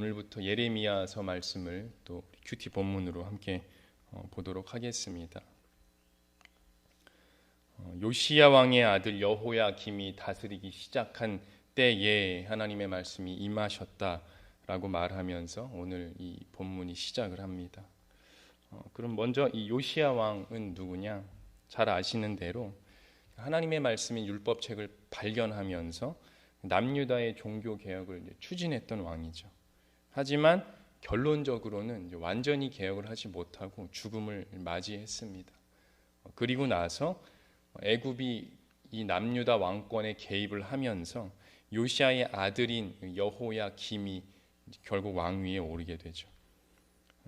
오늘부터 예레미야서 말씀을 또 큐티 본문으로 함께 보도록 하겠습니다. 요시야 왕의 아들 여호야김이 다스리기 시작한 때에 하나님의 말씀이 임하셨다라고 말하면서 오늘 이 본문이 시작을 합니다. 그럼 먼저 이 요시야 왕은 누구냐? 잘 아시는 대로 하나님의 말씀인 율법책을 발견하면서 남유다의 종교 개혁을 추진했던 왕이죠. 하지만 결론적으로는 완전히 개혁을 하지 못하고 죽음을 맞이했습니다. 그리고 나서 애굽이 이 남유다 왕권에 개입을 하면서 요시야의 아들인 여호야김이 결국 왕위에 오르게 되죠.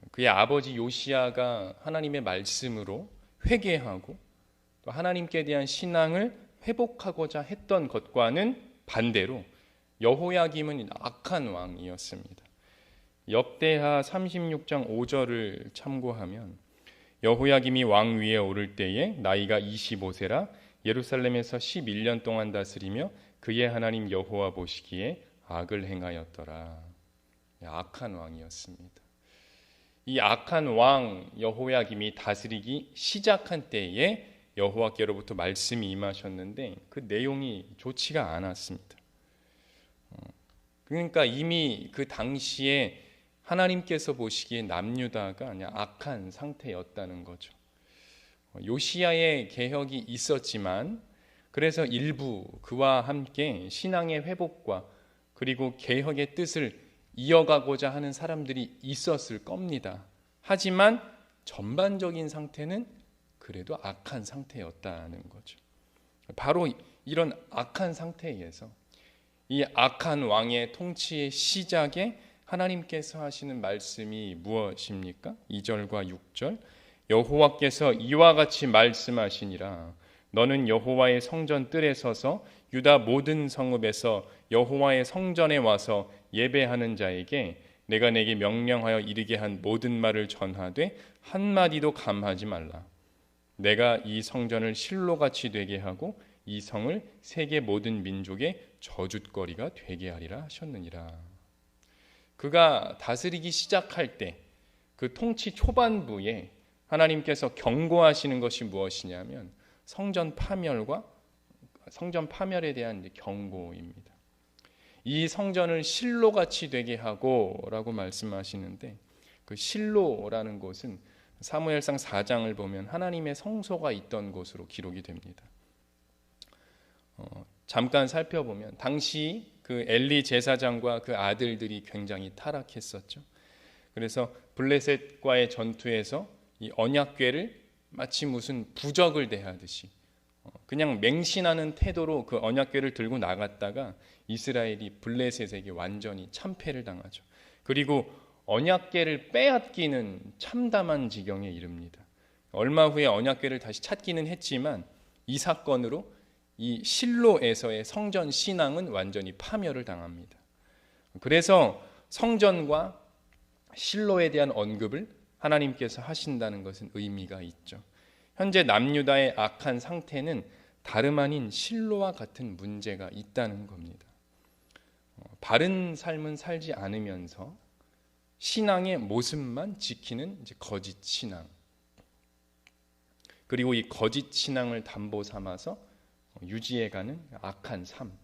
그의 아버지 요시야가 하나님의 말씀으로 회개하고 또 하나님께 대한 신앙을 회복하고자 했던 것과는 반대로 여호야김은 악한 왕이었습니다. 역대하 36장 5절을 참고하면 여호야김이 왕 위에 오를 때에 나이가 25세라 예루살렘에서 11년 동안 다스리며 그의 하나님 여호와 보시기에 악을 행하였더라. 악한 왕이었습니다. 이 악한 왕 여호야김이 다스리기 시작한 때에 여호와께로부터 말씀이 임하셨는데 그 내용이 좋지가 않았습니다. 그러니까 이미 그 당시에 하나님께서 보시기에 남유다가 그냥 악한 상태였다는 거죠. 요시야의 개혁이 있었지만 그래서 일부 그와 함께 신앙의 회복과 그리고 개혁의 뜻을 이어가고자 하는 사람들이 있었을 겁니다. 하지만 전반적인 상태는 그래도 악한 상태였다는 거죠. 바로 이런 악한 상태에서 이 악한 왕의 통치의 시작에 하나님께서 하시는 말씀이 무엇입니까? 2절과 6절 여호와께서 이와 같이 말씀하시니라 너는 여호와의 성전 뜰에 서서 유다 모든 성읍에서 여호와의 성전에 와서 예배하는 자에게 내가 내게 명령하여 이르게 한 모든 말을 전하되 한마디도 감하지 말라. 내가 이 성전을 실로같이 되게 하고 이 성을 세계 모든 민족의 저주거리가 되게 하리라 하셨느니라. 그가 다스리기 시작할 때 그 통치 초반부에 하나님께서 경고하시는 것이 무엇이냐면 성전 파멸에 대한 경고입니다. 이 성전을 실로같이 되게 하고라고 말씀하시는데 그 실로라는 곳은 사무엘상 4장을 보면 하나님의 성소가 있던 곳으로 기록이 됩니다. 잠깐 살펴보면 당시 그 엘리 제사장과 그 아들들이 굉장히 타락했었죠. 그래서 블레셋과의 전투에서 이 언약궤를 마치 무슨 부적을 대하듯이 그냥 맹신하는 태도로 그 언약궤를 들고 나갔다가 이스라엘이 블레셋에게 완전히 참패를 당하죠. 그리고 언약궤를 빼앗기는 참담한 지경에 이릅니다. 얼마 후에 언약궤를 다시 찾기는 했지만 이 사건으로 이 실로에서의 성전 신앙은 완전히 파멸을 당합니다. 그래서 성전과 실로에 대한 언급을 하나님께서 하신다는 것은 의미가 있죠. 현재 남유다의 악한 상태는 다름 아닌 실로와 같은 문제가 있다는 겁니다. 바른 삶은 살지 않으면서 신앙의 모습만 지키는 이제 거짓 신앙. 그리고 이 거짓 신앙을 담보 삼아서 유지해가는 악한 삶.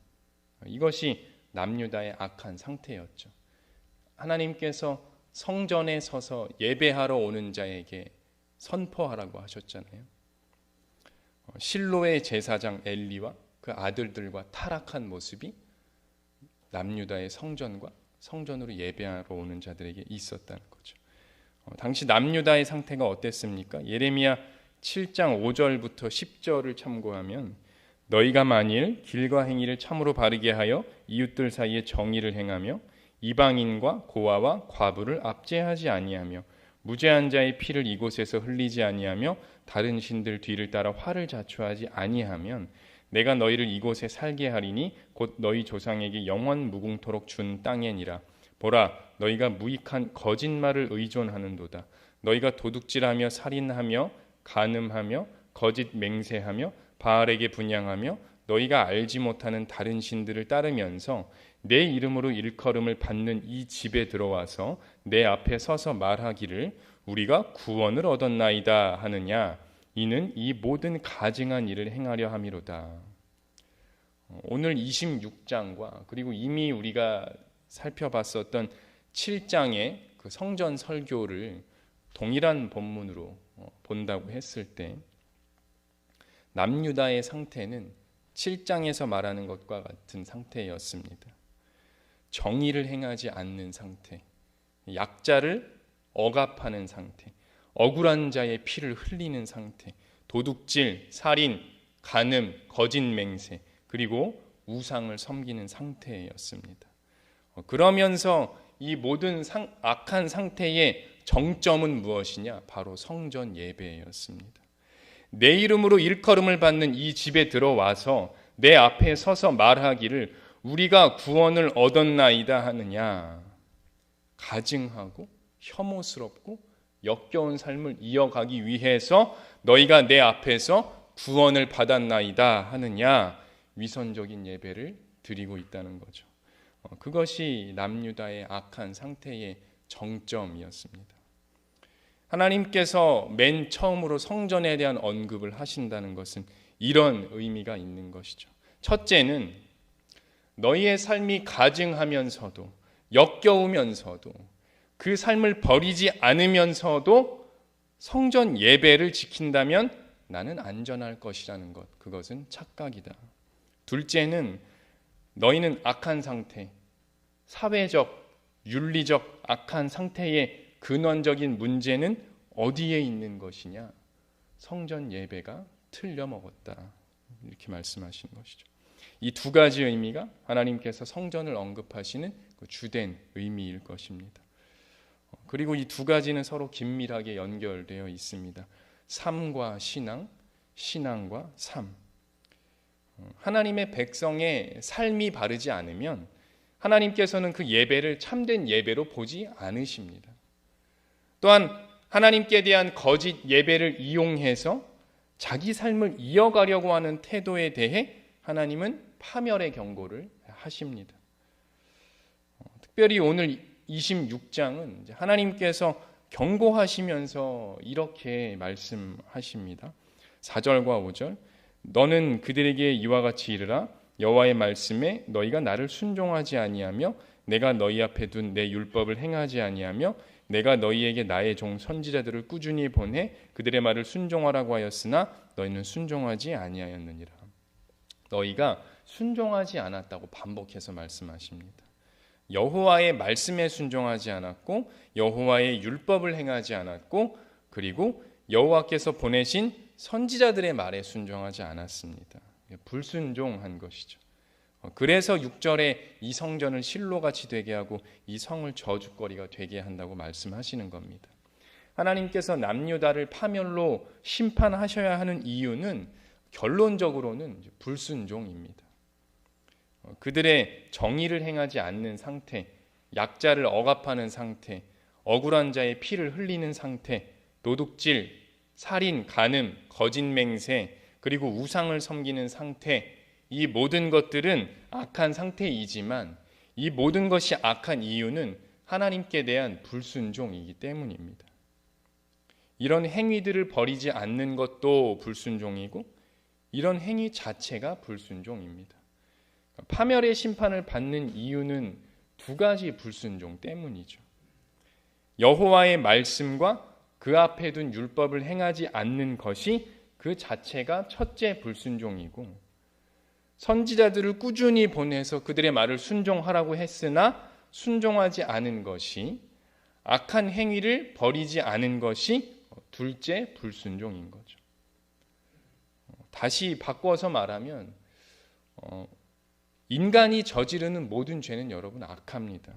이것이 남유다의 악한 상태였죠. 하나님께서 성전에 서서 예배하러 오는 자에게 선포하라고 하셨잖아요. 실로의 제사장 엘리와 그 아들들과 타락한 모습이 남유다의 성전과 성전으로 예배하러 오는 자들에게 있었다는 거죠. 당시 남유다의 상태가 어땠습니까? 예레미야 7장 5절부터 10절을 참고하면 너희가 만일 길과 행위를 참으로 바르게 하여 이웃들 사이에 정의를 행하며 이방인과 고아와 과부를 압제하지 아니하며 무죄한 자의 피를 이곳에서 흘리지 아니하며 다른 신들 뒤를 따라 화를 자초하지 아니하면 내가 너희를 이곳에 살게 하리니 곧 너희 조상에게 영원 무궁토록 준 땅이니라. 보라 너희가 무익한 거짓말을 의존하는도다. 너희가 도둑질하며 살인하며 간음하며 거짓 맹세하며 바알에게 분향하며 너희가 알지 못하는 다른 신들을 따르면서 내 이름으로 일컬음을 받는 이 집에 들어와서 내 앞에 서서 말하기를 우리가 구원을 얻었나이다 하느냐. 이는 이 모든 가증한 일을 행하려 함이로다. 오늘 26장과 그리고 이미 우리가 살펴봤었던 7장의 그 성전 설교를 동일한 본문으로 본다고 했을 때 남유다의 상태는 7장에서 말하는 것과 같은 상태였습니다. 정의를 행하지 않는 상태, 약자를 억압하는 상태, 억울한 자의 피를 흘리는 상태, 도둑질, 살인, 간음, 거짓 맹세, 그리고 우상을 섬기는 상태였습니다. 그러면서 이 모든 악한 상태의 정점은 무엇이냐? 바로 성전 예배였습니다. 내 이름으로 일컬음을 받는 이 집에 들어와서 내 앞에 서서 말하기를 우리가 구원을 얻었나이다 하느냐. 가증하고 혐오스럽고 역겨운 삶을 이어가기 위해서 너희가 내 앞에서 구원을 받았나이다 하느냐. 위선적인 예배를 드리고 있다는 거죠. 그것이 남유다의 악한 상태의 정점이었습니다. 하나님께서 맨 처음으로 성전에 대한 언급을 하신다는 것은 이런 의미가 있는 것이죠. 첫째는 너희의 삶이 가증하면서도 역겨우면서도 그 삶을 버리지 않으면서도 성전 예배를 지킨다면 나는 안전할 것이라는 것, 그것은 착각이다. 둘째는 너희는 악한 상태, 사회적, 윤리적 악한 상태의 근원적인 문제는 어디에 있는 것이냐? 성전 예배가 틀려먹었다. 이렇게 말씀하시는 것이죠. 이 두 가지 의미가 하나님께서 성전을 언급하시는 그 주된 의미일 것입니다. 그리고 이 두 가지는 서로 긴밀하게 연결되어 있습니다. 삶과 신앙, 신앙과 삶. 하나님의 백성의 삶이 바르지 않으면 하나님께서는 그 예배를 참된 예배로 보지 않으십니다. 또한 하나님께 대한 거짓 예배를 이용해서 자기 삶을 이어가려고 하는 태도에 대해 하나님은 파멸의 경고를 하십니다. 특별히 오늘 26장은 하나님께서 경고하시면서 이렇게 말씀하십니다. 4절과 5절 너는 그들에게 이와 같이 이르라 여호와의 말씀에 너희가 나를 순종하지 아니하며 내가 너희 앞에 둔 내 율법을 행하지 아니하며 내가 너희에게 나의 종 선지자들을 꾸준히 보내 그들의 말을 순종하라고 하였으나 너희는 순종하지 아니하였느니라. 너희가 순종하지 않았다고 반복해서 말씀하십니다. 여호와의 말씀에 순종하지 않았고 여호와의 율법을 행하지 않았고 그리고 여호와께서 보내신 선지자들의 말에 순종하지 않았습니다. 불순종한 것이죠. 그래서 6절에 이 성전을 실로같이 되게 하고 이 성을 저주거리가 되게 한다고 말씀하시는 겁니다. 하나님께서 남유다를 파멸로 심판하셔야 하는 이유는 결론적으로는 불순종입니다. 그들의 정의를 행하지 않는 상태, 약자를 억압하는 상태, 억울한 자의 피를 흘리는 상태, 도둑질, 살인, 간음, 거짓 맹세, 그리고 우상을 섬기는 상태, 이 모든 것들은 악한 상태이지만 이 모든 것이 악한 이유는 하나님께 대한 불순종이기 때문입니다. 이런 행위들을 버리지 않는 것도 불순종이고 이런 행위 자체가 불순종입니다. 파멸의 심판을 받는 이유는 두 가지 불순종 때문이죠. 여호와의 말씀과 그 앞에 둔 율법을 행하지 않는 것이 그 자체가 첫째 불순종이고 선지자들을 꾸준히 보내서 그들의 말을 순종하라고 했으나 순종하지 않은 것이 악한 행위를 버리지 않은 것이 둘째 불순종인 거죠. 다시 바꿔서 말하면 인간이 저지르는 모든 죄는 여러분 악합니다.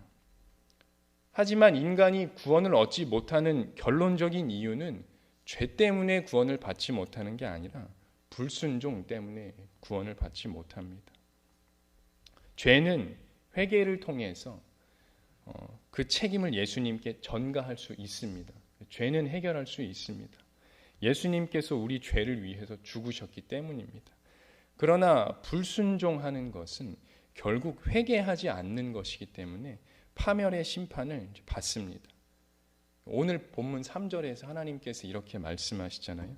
하지만 인간이 구원을 얻지 못하는 결론적인 이유는 죄 때문에 구원을 받지 못하는 게 아니라 불순종 때문에 구원을 받지 못합니다. 죄는 회개를 통해서 그 책임을 예수님께 전가할 수 있습니다. 죄는 해결할 수 있습니다. 예수님께서 우리 죄를 위해서 죽으셨기 때문입니다. 그러나 불순종하는 것은 결국 회개하지 않는 것이기 때문에 파멸의 심판을 받습니다. 오늘 본문 3절에서 하나님께서 이렇게 말씀하시잖아요.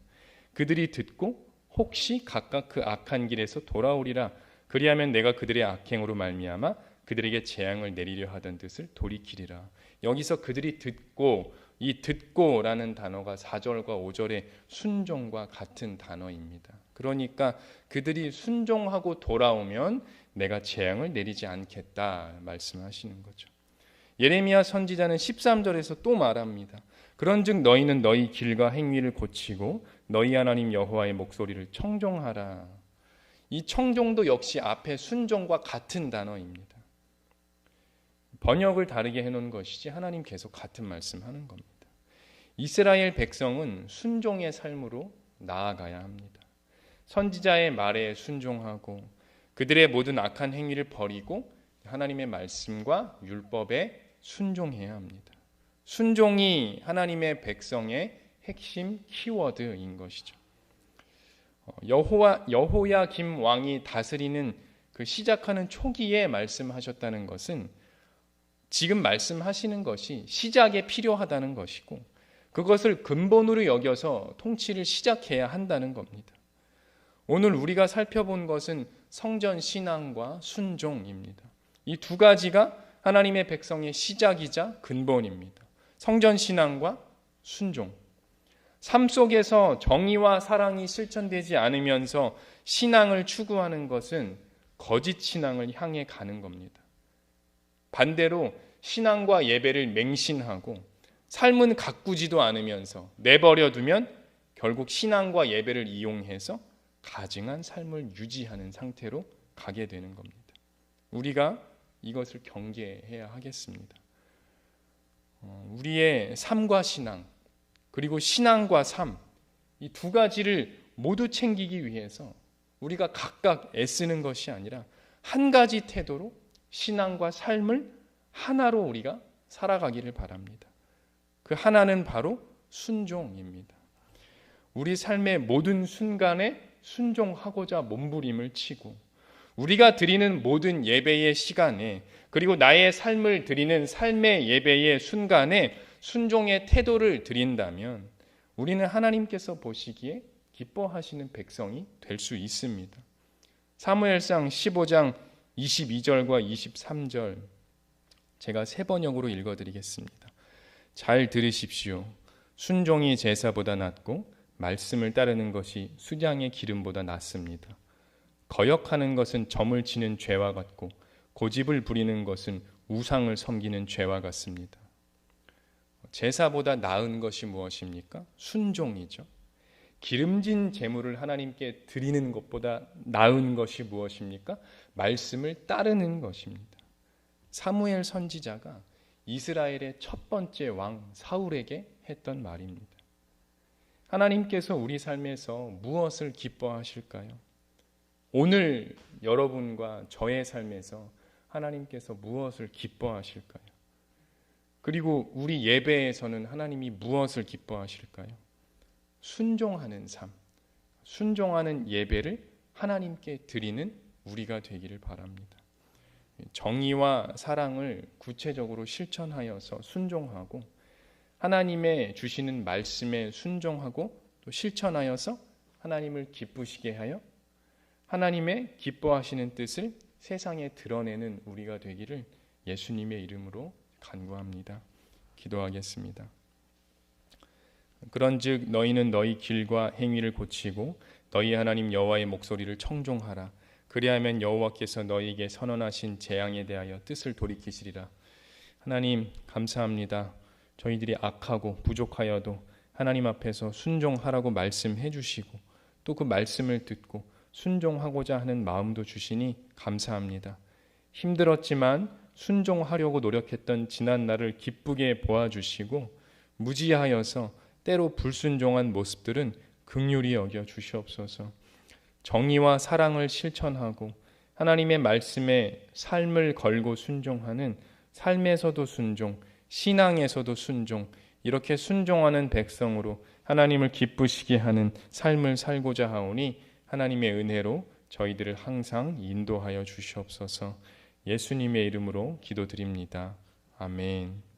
그들이 듣고 혹시 각각 그 악한 길에서 돌아오리라. 그리하면 내가 그들의 악행으로 말미암아 그들에게 재앙을 내리려 하던 뜻을 돌이키리라. 여기서 그들이 듣고, 이 듣고라는 단어가 4절과 5절의 순종과 같은 단어입니다. 그러니까 그들이 순종하고 돌아오면 내가 재앙을 내리지 않겠다 말씀하시는 거죠. 예레미야 선지자는 13절에서 또 말합니다. 그런즉 너희는 너희 길과 행위를 고치고 너희 하나님 여호와의 목소리를 청종하라. 이 청종도 역시 앞에 순종과 같은 단어입니다. 번역을 다르게 해놓은 것이지 하나님 계속 같은 말씀하는 겁니다. 이스라엘 백성은 순종의 삶으로 나아가야 합니다. 선지자의 말에 순종하고 그들의 모든 악한 행위를 버리고 하나님의 말씀과 율법에 순종해야 합니다. 순종이 하나님의 백성의 핵심 키워드인 것이죠. 여호야김 왕이 다스리는 그 시작하는 초기에 말씀하셨다는 것은 지금 말씀하시는 것이 시작에 필요하다는 것이고 그것을 근본으로 여겨서 통치를 시작해야 한다는 겁니다. 오늘 우리가 살펴본 것은 성전 신앙과 순종입니다. 이 두 가지가 하나님의 백성의 시작이자 근본입니다. 성전 신앙과 순종. 삶 속에서 정의와 사랑이 실천되지 않으면서 신앙을 추구하는 것은 거짓 신앙을 향해 가는 겁니다. 반대로 신앙과 예배를 맹신하고 삶은 가꾸지도 않으면서 내버려 두면 결국 신앙과 예배를 이용해서 가증한 삶을 유지하는 상태로 가게 되는 겁니다. 우리가 이것을 경계해야 하겠습니다. 우리의 삶과 신앙, 그리고 신앙과 삶, 이 두 가지를 모두 챙기기 위해서 우리가 각각 애쓰는 것이 아니라 한 가지 태도로 신앙과 삶을 하나로 우리가 살아가기를 바랍니다. 그 하나는 바로 순종입니다. 우리 삶의 모든 순간에 순종하고자 몸부림을 치고 우리가 드리는 모든 예배의 시간에 그리고 나의 삶을 드리는 삶의 예배의 순간에 순종의 태도를 드린다면 우리는 하나님께서 보시기에 기뻐하시는 백성이 될 수 있습니다. 사무엘상 15장 22절과 23절 제가 세 번역으로 읽어드리겠습니다. 잘 들으십시오. 순종이 제사보다 낫고 말씀을 따르는 것이 수장의 기름보다 낫습니다. 거역하는 것은 점을 치는 죄와 같고 고집을 부리는 것은 우상을 섬기는 죄와 같습니다. 제사보다 나은 것이 무엇입니까? 순종이죠. 기름진 제물을 하나님께 드리는 것보다 나은 것이 무엇입니까? 말씀을 따르는 것입니다. 사무엘 선지자가 이스라엘의 첫 번째 왕 사울에게 했던 말입니다. 하나님께서 우리 삶에서 무엇을 기뻐하실까요? 오늘 여러분과 저의 삶에서 하나님께서 무엇을 기뻐하실까요? 그리고 우리 예배에서는 하나님이 무엇을 기뻐하실까요? 순종하는 삶, 순종하는 예배를 하나님께 드리는 우리가 되기를 바랍니다. 정의와 사랑을 구체적으로 실천하여서 순종하고 하나님의 주시는 말씀에 순종하고 또 실천하여서 하나님을 기쁘시게 하여 하나님의 기뻐하시는 뜻을 세상에 드러내는 우리가 되기를 예수님의 이름으로 간구합니다. 기도하겠습니다. 그런즉 너희는 너희 길과 행위를 고치고 너희 하나님 여호와의 목소리를 청종하라. 그리하면 여호와께서 너희에게 선언하신 재앙에 대하여 뜻을 돌이키시리라. 하나님 감사합니다. 저희들이 악하고 부족하여도 하나님 앞에서 순종하라고 말씀해 주시고 또 그 말씀을 듣고 순종하고자 하는 마음도 주시니 감사합니다. 힘들었지만 순종하려고 노력했던 지난 날을 기쁘게 보아주시고 무지하여서 때로 불순종한 모습들은 긍휼히 여겨 주시옵소서. 정의와 사랑을 실천하고 하나님의 말씀에 삶을 걸고 순종하는 삶에서도 순종, 신앙에서도 순종, 이렇게 순종하는 백성으로 하나님을 기쁘시게 하는 삶을 살고자 하오니 하나님의 은혜로 저희들을 항상 인도하여 주시옵소서. 예수님의 이름으로 기도드립니다. 아멘.